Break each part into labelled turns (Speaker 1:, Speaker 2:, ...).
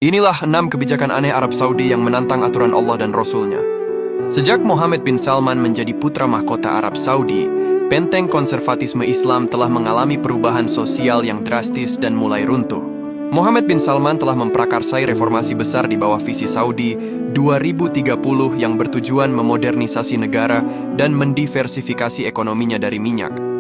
Speaker 1: Inilah 6 kebijakan aneh Arab Saudi yang menantang aturan Allah dan Rasul-Nya. Sejak Mohammed bin Salman menjadi putra mahkota Arab Saudi, benteng konservatisme Islam telah mengalami perubahan sosial yang drastis dan mulai runtuh. Mohammed bin Salman telah memprakarsai reformasi besar di bawah visi Saudi 2030 yang bertujuan memodernisasi negara dan mendiversifikasi ekonominya dari minyak.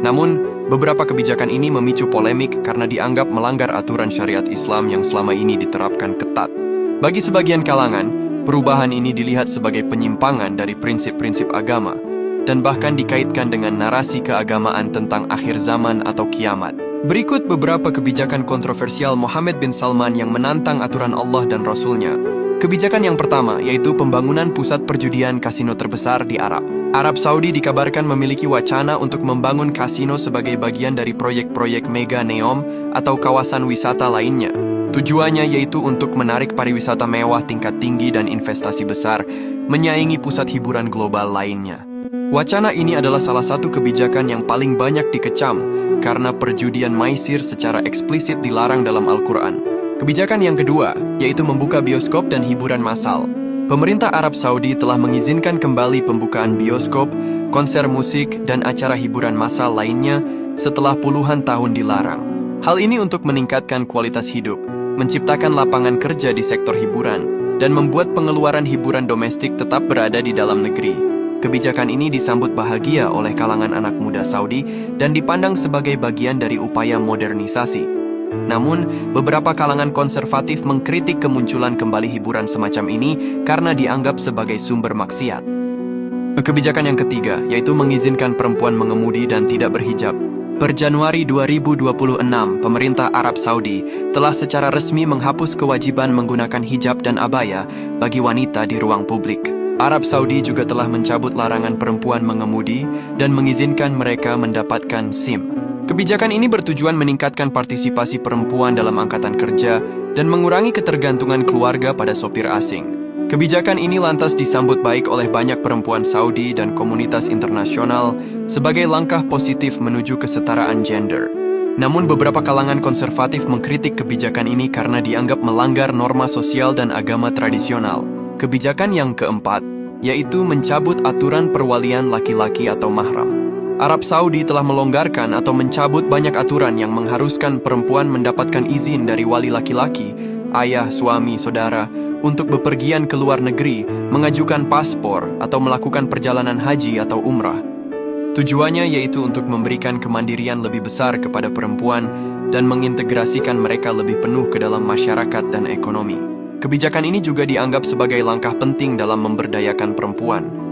Speaker 1: Namun, beberapa kebijakan ini memicu polemik karena dianggap melanggar aturan syariat Islam yang selama ini diterapkan ketat. Bagi sebagian kalangan, perubahan ini dilihat sebagai penyimpangan dari prinsip-prinsip agama dan bahkan dikaitkan dengan narasi keagamaan tentang akhir zaman atau kiamat. Berikut beberapa kebijakan kontroversial Mohammed bin Salman yang menantang aturan Allah dan Rasul-Nya. Kebijakan yang pertama yaitu pembangunan pusat perjudian kasino terbesar di Arab. Arab Saudi dikabarkan memiliki wacana untuk membangun kasino sebagai bagian dari proyek-proyek mega Neom atau kawasan wisata lainnya. Tujuannya yaitu untuk menarik pariwisata mewah tingkat tinggi dan investasi besar, menyaingi pusat hiburan global lainnya. Wacana ini adalah salah satu kebijakan yang paling banyak dikecam karena perjudian maisir secara eksplisit dilarang dalam Al-Quran. Kebijakan yang kedua yaitu membuka bioskop dan hiburan massal. Pemerintah Arab Saudi telah mengizinkan kembali pembukaan bioskop, konser musik, dan acara hiburan massal lainnya setelah puluhan tahun dilarang. Hal ini untuk meningkatkan kualitas hidup, menciptakan lapangan kerja di sektor hiburan, dan membuat pengeluaran hiburan domestik tetap berada di dalam negeri. Kebijakan ini disambut bahagia oleh kalangan anak muda Saudi dan dipandang sebagai bagian dari upaya modernisasi. Namun, beberapa kalangan konservatif mengkritik kemunculan kembali hiburan semacam ini karena dianggap sebagai sumber maksiat. Kebijakan yang ketiga yaitu mengizinkan perempuan mengemudi dan tidak berhijab. Per Januari 2026, pemerintah Arab Saudi telah secara resmi menghapus kewajiban menggunakan hijab dan abaya bagi wanita di ruang publik. Arab Saudi juga telah mencabut larangan perempuan mengemudi dan mengizinkan mereka mendapatkan SIM. Kebijakan ini bertujuan meningkatkan partisipasi perempuan dalam angkatan kerja dan mengurangi ketergantungan keluarga pada sopir asing. Kebijakan ini lantas disambut baik oleh banyak perempuan Saudi dan komunitas internasional sebagai langkah positif menuju kesetaraan gender. Namun beberapa kalangan konservatif mengkritik kebijakan ini karena dianggap melanggar norma sosial dan agama tradisional. Kebijakan yang keempat, yaitu mencabut aturan perwalian laki-laki atau mahram. Arab Saudi telah melonggarkan atau mencabut banyak aturan yang mengharuskan perempuan mendapatkan izin dari wali laki-laki, ayah, suami, saudara, untuk bepergian ke luar negeri, mengajukan paspor, atau melakukan perjalanan haji atau umrah. Tujuannya yaitu untuk memberikan kemandirian lebih besar kepada perempuan dan mengintegrasikan mereka lebih penuh ke dalam masyarakat dan ekonomi. Kebijakan ini juga dianggap sebagai langkah penting dalam memberdayakan perempuan.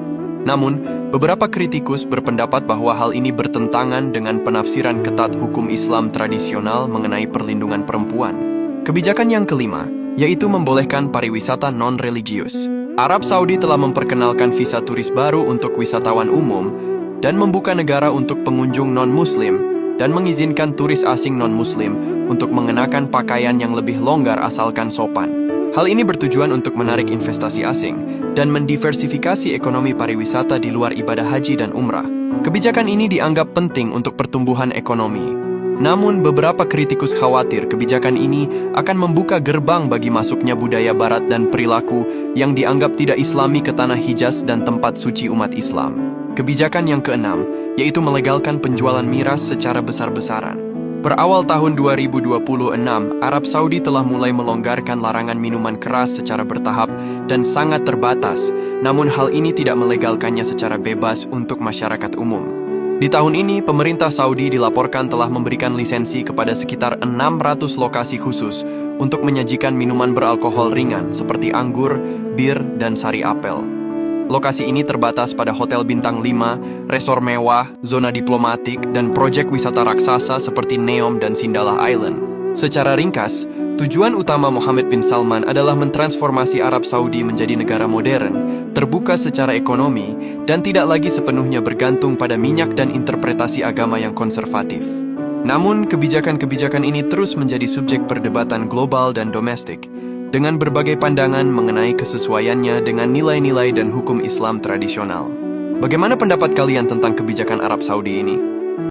Speaker 1: Namun, beberapa kritikus berpendapat bahwa hal ini bertentangan dengan penafsiran ketat hukum Islam tradisional mengenai perlindungan perempuan. Kebijakan yang kelima, yaitu membolehkan pariwisata non-religius. Arab Saudi telah memperkenalkan visa turis baru untuk wisatawan umum dan membuka negara untuk pengunjung non-muslim dan mengizinkan turis asing non-muslim untuk mengenakan pakaian yang lebih longgar asalkan sopan. Hal ini bertujuan untuk menarik investasi asing dan mendiversifikasi ekonomi pariwisata di luar ibadah haji dan umrah. Kebijakan ini dianggap penting untuk pertumbuhan ekonomi. Namun, beberapa kritikus khawatir kebijakan ini akan membuka gerbang bagi masuknya budaya barat dan perilaku yang dianggap tidak islami ke tanah Hijaz dan tempat suci umat Islam. Kebijakan yang keenam, yaitu melegalkan penjualan miras secara besar-besaran. Per awal tahun 2026, Arab Saudi telah mulai melonggarkan larangan minuman keras secara bertahap dan sangat terbatas, namun hal ini tidak melegalkannya secara bebas untuk masyarakat umum. Di tahun ini, pemerintah Saudi dilaporkan telah memberikan lisensi kepada sekitar 600 lokasi khusus untuk menyajikan minuman beralkohol ringan seperti anggur, bir, dan sari apel. Lokasi ini terbatas pada hotel bintang 5, resor mewah, zona diplomatik, dan proyek wisata raksasa seperti Neom dan Sindalah Island. Secara ringkas, tujuan utama Mohammed bin Salman adalah mentransformasi Arab Saudi menjadi negara modern, terbuka secara ekonomi, dan tidak lagi sepenuhnya bergantung pada minyak dan interpretasi agama yang konservatif. Namun, kebijakan-kebijakan ini terus menjadi subjek perdebatan global dan domestik, dengan berbagai pandangan mengenai kesesuaiannya dengan nilai-nilai dan hukum Islam tradisional. Bagaimana pendapat kalian tentang kebijakan Arab Saudi ini?